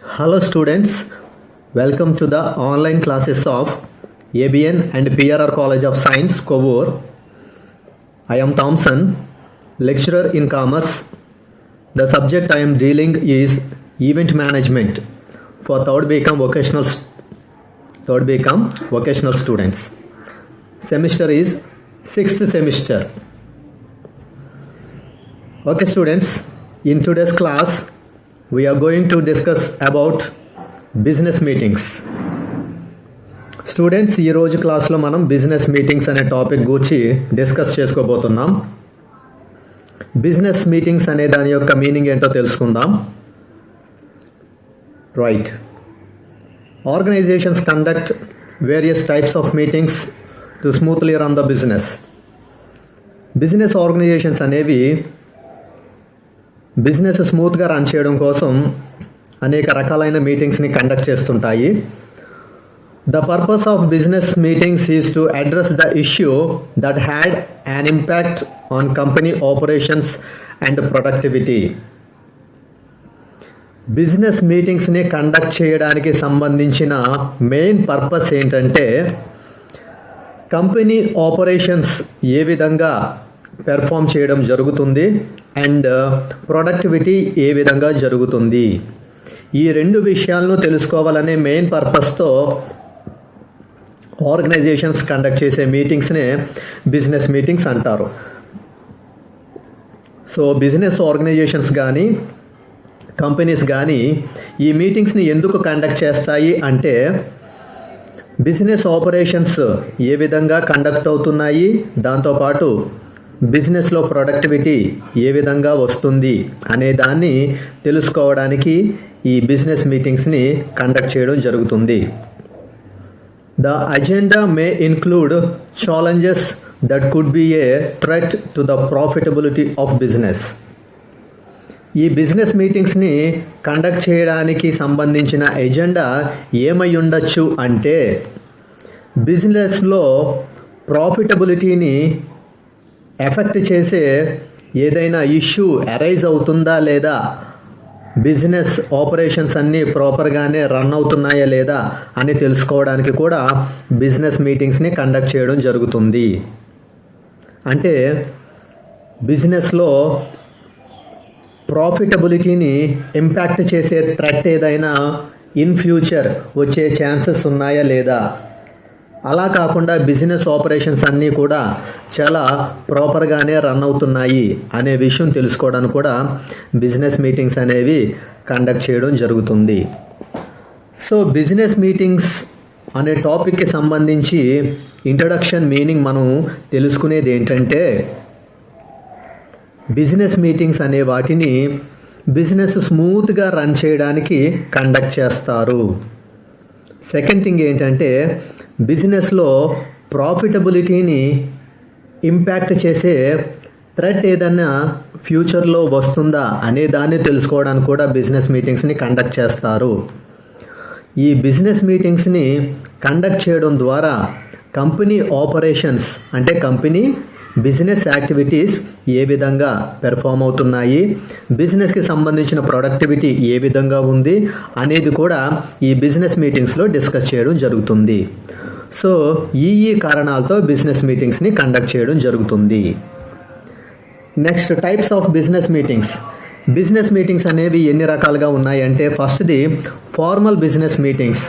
Hello students, welcome to the online classes of ABN and PRR College of Science, Kovur. I am Thompson, lecturer in commerce. The subject I am dealing is event management for third BCom vocational students. Semester is 6th semester. Okay students, in today's class we are going to discuss about business meetings. Students ఈరోజు క్లాస్లో మనం business meetings అనే topic గురించి discuss చేసుకోబోతున్నాం. Business meetings అనే దాని యొక్క meaning ఏంటో తెలుసుకుందాం. Right, organisations conduct various types of meetings to smoothly run the business. Business organisations అనేవి బిజినెస్ స్మూత్గా రన్ చేయడం కోసం అనేక రకాలైన మీటింగ్స్ని కండక్ట్ చేస్తుంటాయి. The purpose of business meetings is to address the issue that had an impact on company operations and productivity. Business మీటింగ్స్ని conduct చేయడానికి సంబంధించిన మెయిన్ పర్పస్ ఏంటంటే కంపెనీ ఆపరేషన్స్ ఏ విధంగా పెర్ఫామ్ చేయడం జరుగుతుంది అండ్ ప్రొడక్టివిటీ ఏ విధంగా జరుగుతుంది, ఈ రెండు విషయాలను తెలుసుకోవాలనే మెయిన్ పర్పస్తో ఆర్గనైజేషన్స్ కండక్ట్ చేసే మీటింగ్స్నే బిజినెస్ మీటింగ్స్ అంటారు. సో బిజినెస్ ఆర్గనైజేషన్స్ కానీ కంపెనీస్ కానీ ఈ మీటింగ్స్ని ఎందుకు కండక్ట్ చేస్తాయి అంటే బిజినెస్ ఆపరేషన్స్ ఏ విధంగా కండక్ట్ అవుతున్నాయి, దాంతోపాటు బిజినెస్లో ప్రొడక్టివిటీ ఏ విధంగా వస్తుంది అనే దాన్ని తెలుసుకోవడానికి ఈ బిజినెస్ మీటింగ్స్ని కండక్ట్ చేయడం జరుగుతుంది. The agenda May include challenges that could be A threat to the profitability of business. ఈ బిజినెస్ మీటింగ్స్ని కండక్ట్ చేయడానికి సంబంధించిన ఎజెండా ఏమై ఉండొచ్చు అంటే బిజినెస్లో ప్రాఫిటబిలిటీని ఎఫెక్ట్ చేసే ఏదైనా ఇష్యూ అరైజ్ అవుతుందా లేదా, బిజినెస్ ఆపరేషన్స్ అన్నీ ప్రాపర్గానే రన్ అవుతున్నాయా లేదా అని తెలుసుకోవడానికి కూడా బిజినెస్ మీటింగ్స్ని కండక్ట్ చేయడం జరుగుతుంది. అంటే బిజినెస్లో ప్రాఫిటబిలిటీని ఇంపాక్ట్ చేసే థ్రెట్ ఏదైనా ఇన్ ఫ్యూచర్ వచ్చే ఛాన్సెస్ ఉన్నాయా లేదా, అలా కాకుండా బిజినెస్ ఆపరేషన్స్ అన్నీ కూడా చాలా ప్రాపర్గానే రన్ అవుతున్నాయి అనే విషయం తెలుసుకోవడానికి కూడా బిజినెస్ మీటింగ్స్ అనేవి కండక్ట్ చేయడం జరుగుతుంది. సో బిజినెస్ మీటింగ్స్ అనే టాపిక్కి సంబంధించి ఇంట్రడక్షన్ మీనింగ్ మనం తెలుసుకునేది ఏంటంటే బిజినెస్ మీటింగ్స్ అనే వాటిని బిజినెస్ స్మూత్గా రన్ చేయడానికి కండక్ట్ చేస్తారు. సెకండ్ థింగ్ ఏంటంటే బిజినెస్లో ప్రాఫిటబిలిటీని ఇంపాక్ట్ చేసే థ్రెట్ ఏదైనా ఫ్యూచర్లో వస్తుందా అనే దాన్ని తెలుసుకోవడానికి కూడా బిజినెస్ మీటింగ్స్ని కండక్ట్ చేస్తారు. ఈ బిజినెస్ మీటింగ్స్ని కండక్ట్ చేయడం ద్వారా కంపెనీ ఆపరేషన్స్ అంటే కంపెనీ బిజినెస్ యాక్టివిటీస్ ఏ విధంగా పెర్ఫామ్ అవుతున్నాయి, బిజినెస్కి సంబంధించిన ప్రొడక్టివిటీ ఏ విధంగా ఉంది అనేది కూడా ఈ బిజినెస్ మీటింగ్స్లో డిస్కస్ చేయడం జరుగుతుంది. సో ఈ కారణాలతో బిజినెస్ మీటింగ్స్ని కండక్ట్ చేయడం జరుగుతుంది. Next types of business meetings. Business meetings అనేవి ఎన్ని రకాలుగా ఉన్నాయంటే ఫస్ట్ది ఫార్మల్ బిజినెస్ మీటింగ్స్.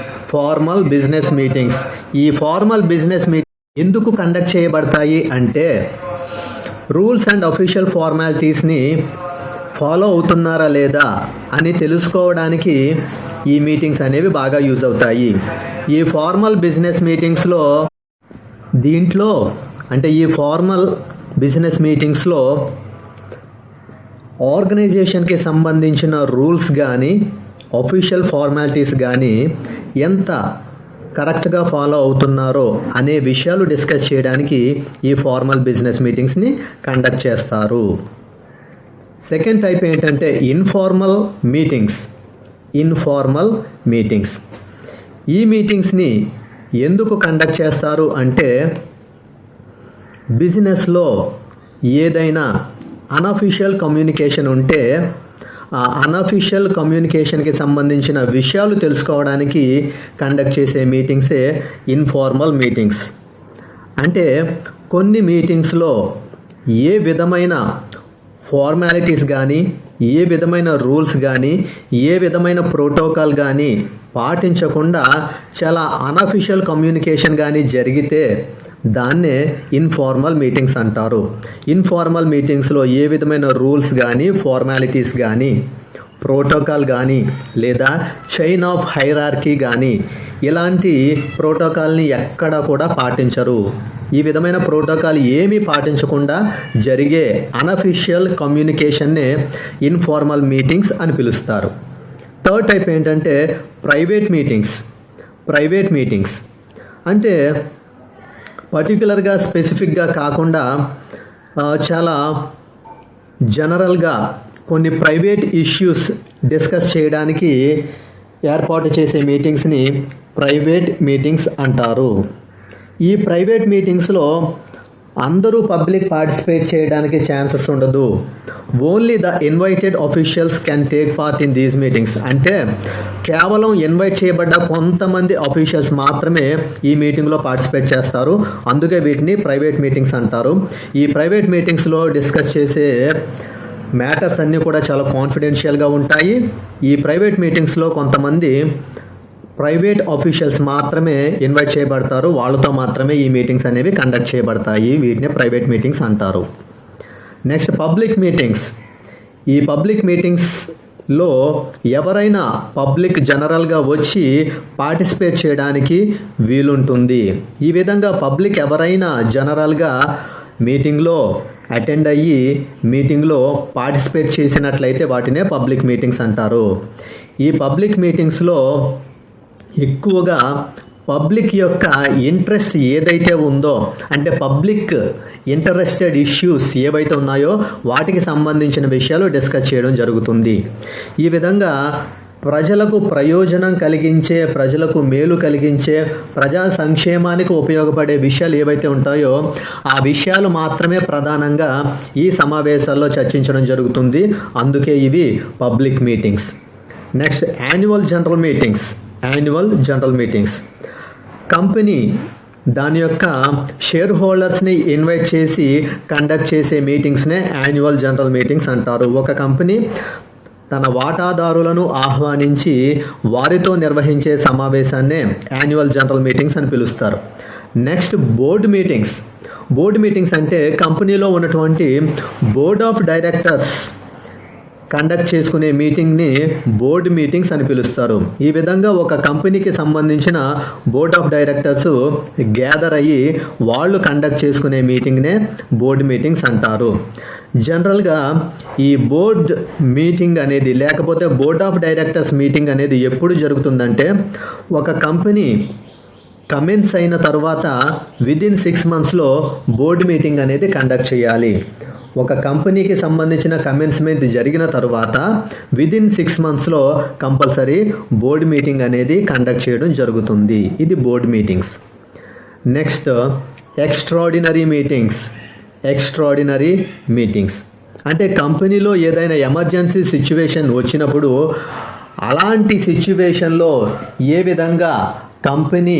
ఈ ఫార్మల్ బిజినెస్ మీటింగ్ ఎందుకు కండక్ట్ చేయబడతాయి అంటే రూల్స్ అండ్ అఫీషియల్ ఫార్మాలిటీస్ని ఫాలో అవుతున్నారా లేదా అని తెలుసుకోవడానికి ఈ మీటింగ్స్ అనేవి బాగా యూజ్ అవుతాయి. ఈ ఫార్మల్ బిజినెస్ మీటింగ్స్లో ఈ ఫార్మల్ బిజినెస్ మీటింగ్స్లో ఆర్గనైజేషన్కి సంబంధించిన రూల్స్ కానీ అఫీషియల్ ఫార్మాలిటీస్ కానీ ఎంత కరెక్ట్గా ఫాలో అవుతున్నారో అనే విషయాలు డిస్కస్ చేయడానికి ఈ ఫార్మల్ బిజినెస్ మీటింగ్స్ని కండక్ట్ చేస్తారు. సెకండ్ టైప్ ఏంటంటే ఇన్ఫార్మల్ మీటింగ్స్. ఈ మీటింగ్స్ని ఎందుకు కండక్ట్ చేస్తారు అంటే బిజినెస్లో ఏదైనా అనఫిషియల్ కమ్యూనికేషన్ ఉంటే అన్అఫీషియల్ కమ్యూనికేషన్కి సంబంధించిన విషయాలు తెలుసుకోవడానికి కండక్ట్ చేసే మీటింగ్సే ఇన్ఫార్మల్ మీటింగ్స్. అంటే కొన్ని మీటింగ్స్లో ఏ విధమైన ఫార్మాలిటీస్ కానీ, ఏ విధమైన రూల్స్ కానీ, ఏ విధమైన ప్రోటోకాల్ కానీ పాటించకుండా చాలా అన్అఫీషియల్ కమ్యూనికేషన్ కానీ జరిగితే దాన్నే ఇన్ఫార్మల్ మీటింగ్స్ అంటారు. ఇన్ఫార్మల్ మీటింగ్స్లో ఏ విధమైన రూల్స్ కానీ, ఫార్మాలిటీస్ కానీ, ప్రోటోకాల్ కానీ, లేదా చైన్ ఆఫ్ హైరార్కీ కానీ ఇలాంటి ప్రోటోకాల్ని ఎక్కడ కూడా పాటించరు. ఈ విధమైన ప్రోటోకాల్ ఏమీ పాటించకుండా జరిగే అన్అఫీషియల్ కమ్యూనికేషన్నే ఇన్ఫార్మల్ మీటింగ్స్ అని పిలుస్తారు. థర్డ్ టైప్ ఏంటంటే ప్రైవేట్ మీటింగ్స్. ప్రైవేట్ మీటింగ్స్ అంటే పర్టికులర్గా స్పెసిఫిక్గా కాకుండా చాలా జనరల్గా కొన్ని ప్రైవేట్ ఇష్యూస్ డిస్కస్ చేయడానికి ఏర్పాటు చేసే మీటింగ్స్ని ప్రైవేట్ మీటింగ్స్ అంటారు. ఈ ప్రైవేట్ మీటింగ్స్లో అందరూ పబ్లిక్ పార్టిసిపేట్ చేయడానికి ఛాన్సెస్ ఉండదు. Only the invited officials can take part in these meetings. అంటే కేవలం ఇన్వైట్ చేయబడ్డ కొంతమంది అఫీషియల్స్ మాత్రమే ఈ మీటింగ్లో పార్టిసిపేట్ చేస్తారు. అందుకే వీటిని ప్రైవేట్ మీటింగ్స్ అంటారు. ఈ ప్రైవేట్ మీటింగ్స్లో డిస్కస్ చేసే మ్యాటర్స్ అన్నీ కూడా చాలా కాన్ఫిడెన్షియల్గా ఉంటాయి. ఈ ప్రైవేట్ మీటింగ్స్లో కొంతమంది ప్రైవేట్ ఆఫీషియల్స్ మాత్రమే ఇన్వైట్ చేయబడతారు. వాళ్ళతో మాత్రమే ఈ మీటింగ్స్ అనేవి కండక్ట్ చేయబడతాయి. వీటిని ప్రైవేట్ మీటింగ్స్ అంటారు. Next public meetings. ఈ పబ్లిక్ మీటింగ్స్లో ఎవరైనా పబ్లిక్ జనరల్గా వచ్చి పార్టిసిపేట్ చేయడానికి వీలుంటుంది. ఈ విధంగా పబ్లిక్ ఎవరైనా జనరల్గా మీటింగ్లో అటెండ్ అయ్యి మీటింగ్లో పార్టిసిపేట్ చేసినట్లయితే వాటినే పబ్లిక్ మీటింగ్స్ అంటారు. ఈ పబ్లిక్ మీటింగ్స్లో ఎక్కువగా పబ్లిక్ యొక్క ఇంట్రెస్ట్ ఏదైతే ఉందో, అంటే పబ్లిక్ ఇంట్రెస్టెడ్ ఇష్యూస్ ఏవైతే ఉన్నాయో వాటికి సంబంధించిన విషయాలు డిస్కస్ చేయడం జరుగుతుంది. ఈ విధంగా ప్రజలకు ప్రయోజనం కలిగించే, ప్రజలకు మేలు కలిగించే, ప్రజా సంక్షేమానికి ఉపయోగపడే విషయాలు ఏవైతే ఉంటాయో ఆ విషయాలు మాత్రమే ప్రధానంగా ఈ సమావేశాల్లో చర్చించడం జరుగుతుంది. అందుకే ఇవి public meetings. Next annual general meetings. Annual general meetings company దాని యొక్క షేర్ హోల్డర్స్ని ఇన్వైట్ చేసి కండక్ట్ చేసే మీటింగ్స్నే యాన్యువల్ జనరల్ మీటింగ్స్ అంటారు. ఒక కంపెనీ తన వాటాదారులను ఆహ్వానించి వారితో నిర్వహించే సమావేశాన్నే యాన్యువల్ జనరల్ మీటింగ్స్ అని పిలుస్తారు. Next board meetings. Board meetings అంటే కంపెనీలో ఉన్నటువంటి బోర్డ్ ఆఫ్ డైరెక్టర్స్ కండక్ట్ చేసుకునే మీటింగ్ని బోర్డు మీటింగ్స్ అని పిలుస్తారు. ఈ విధంగా ఒక కంపెనీకి సంబంధించిన బోర్డ్ ఆఫ్ డైరెక్టర్స్ గ్యాదర్ అయ్యి వాళ్ళు కండక్ట్ చేసుకునే మీటింగ్నే బోర్డు మీటింగ్స్ అంటారు. జనరల్గా ఈ బోర్డ్ మీటింగ్ అనేది లేకపోతే బోర్డ్ ఆఫ్ డైరెక్టర్స్ మీటింగ్ అనేది ఎప్పుడు జరుగుతుందంటే ఒక కంపెనీ కమెన్స్ అయిన తర్వాత విదిన్ 6 monthsలో బోర్డు మీటింగ్ అనేది కండక్ట్ చేయాలి. ఒక కంపెనీకి సంబంధించిన కమెన్స్మెంట్ జరిగిన తర్వాత విదిన్ 6 monthsలో కంపల్సరీ బోర్డు మీటింగ్ అనేది కండక్ట్ చేయడం జరుగుతుంది. ఇది board meetings. Next extraordinary meetings. Extraordinary meetings అంటే కంపెనీలో ఏదైనా ఎమర్జెన్సీ సిచ్యువేషన్ వచ్చినప్పుడు అలాంటి సిచ్యువేషన్లో ఏ విధంగా కంపెనీ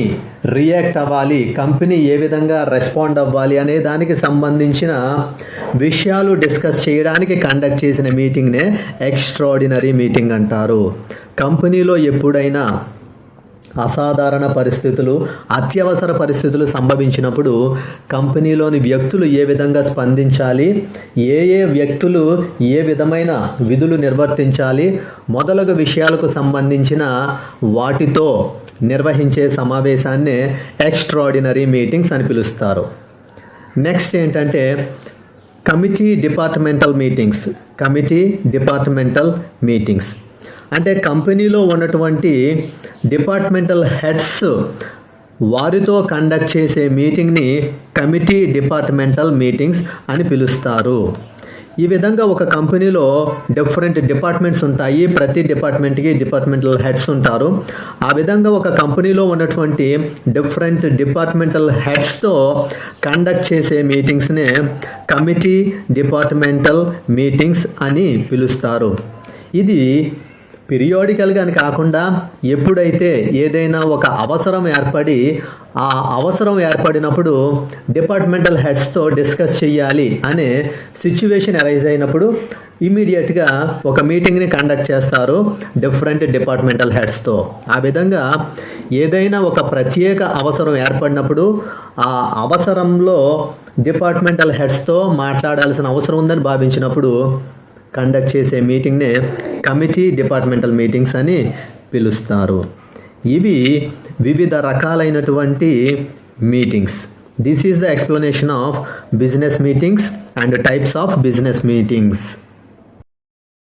రియాక్ట్ అవ్వాలి, కంపెనీ ఏ విధంగా రెస్పాండ్ అవ్వాలి అనే దానికి సంబంధించిన విషయాలు డిస్కస్ చేయడానికి కండక్ట్ చేసిన మీటింగ్నే ఎక్స్ట్రాడినరీ మీటింగ్ అంటారు. కంపెనీలో ఎప్పుడైనా అసాధారణ పరిస్థితులు, అత్యవసర పరిస్థితులు సంభవించినప్పుడు కంపెనీలోని వ్యక్తులు ఏ విధంగా స్పందించాలి, ఏ వ్యక్తులు ఏ విధమైన విధులు నిర్వర్తించాలి మొదలగు విషయాలకు సంబంధించిన వాటితో నిర్వహించే సమావేశాన్నే ఎక్స్ట్రాడినరీ మీటింగ్స్ అని పిలుస్తారు. నెక్స్ట్ ఏంటంటే committee departmental meetings. Committee departmental meetings అంటే కంపెనీలో ఉన్నటువంటి డిపార్ట్మెంటల్ హెడ్స్ వారితో కండక్ట్ చేసే మీటింగ్ని కమిటీ డిపార్ట్మెంటల్ మీటింగ్స్ అని పిలుస్తారు. ఈ విధంగా ఒక కంపెనీలో డిఫరెంట్ డిపార్ట్మెంట్స్ ఉంటాయి. ప్రతి డిపార్ట్మెంట్కి డిపార్ట్మెంటల్ హెడ్స్ ఉంటారు. ఆ విధంగా ఒక కంపెనీలో ఉన్నటువంటి డిఫరెంట్ డిపార్ట్మెంటల్ హెడ్స్తో కండక్ట్ చేసే మీటింగ్స్నే కమిటీ డిపార్ట్మెంటల్ మీటింగ్స్ అని పిలుస్తారు. ఇది పీరియాడికల్గా అని కాకుండా ఎప్పుడైతే ఏదైనా ఒక అవసరం ఏర్పడి ఆ అవసరం ఏర్పడినప్పుడు డిపార్ట్మెంటల్ హెడ్స్తో డిస్కస్ చేయాలి అనే సిచ్యువేషన్ అరైజ్ అయినప్పుడు ఇమీడియట్గా ఒక మీటింగ్ని కండక్ట్ చేస్తారు డిఫరెంట్ డిపార్ట్మెంటల్ హెడ్స్తో. ఆ విధంగా ఏదైనా ఒక ప్రత్యేక అవసరం ఏర్పడినప్పుడు ఆ అవసరంలో డిపార్ట్మెంటల్ హెడ్స్తో మాట్లాడాల్సిన అవసరం ఉందని భావించినప్పుడు కండక్ట్ చేసే మీటింగ్నే కమిటీ డిపార్ట్మెంటల్ మీటింగ్స్ అని పిలుస్తారు. ఇవి వివిధ రకాలైనటువంటి meetings. This is the explanation of business meetings and types of business meetings.